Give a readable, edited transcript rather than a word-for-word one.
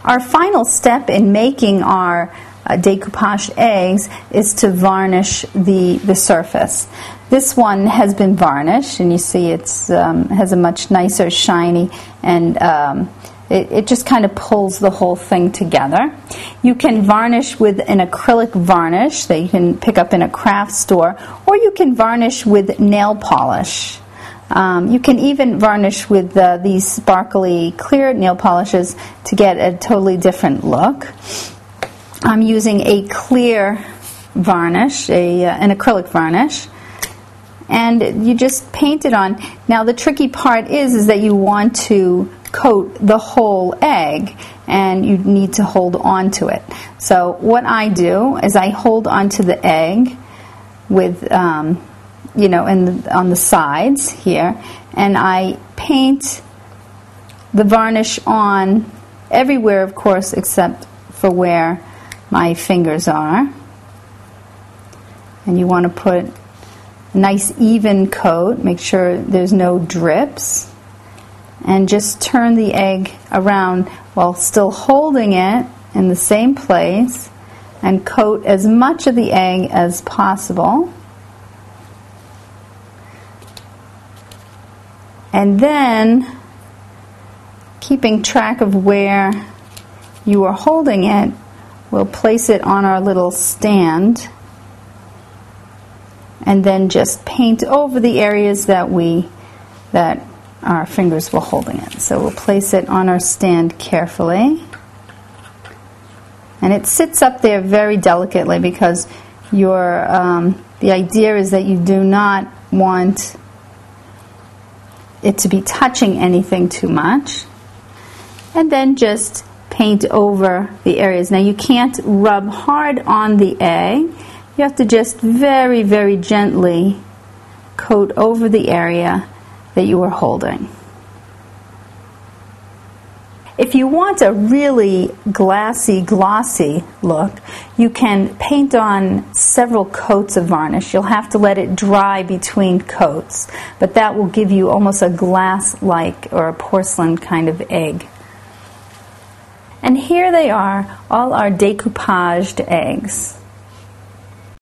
Our final step in making our decoupage eggs is to varnish the surface. This one has been varnished, and you see it's has a much nicer shiny, and it just kind of pulls the whole thing together. You can varnish with an acrylic varnish that you can pick up in a craft store, or you can varnish with nail polish. You can even varnish with these sparkly clear nail polishes to get a totally different look. I'm using a clear varnish, an acrylic varnish, and you just paint it on. Now the tricky part is that you want to coat the whole egg, and you need to hold on to it. So what I do is I hold onto the egg with on the sides here, and I paint the varnish on everywhere, of course, except for where my fingers are. And you want to put a nice even coat, make sure there's no drips, and just turn the egg around while still holding it in the same place, and coat as much of the egg as possible. And then, keeping track of where you are holding it, we'll place it on our little stand, and then just paint over the areas that our fingers were holding it. So we'll place it on our stand carefully, and it sits up there very delicately because the idea is that you do not want it to be touching anything too much. And then just paint over the areas. Now you can't rub hard on the egg. You have to just very, very gently coat over the area that you are holding. If you want a really glassy, glossy look, you can paint on several coats of varnish. You'll have to let it dry between coats, but that will give you almost a glass-like or a porcelain kind of egg. And here they are, all our decoupaged eggs.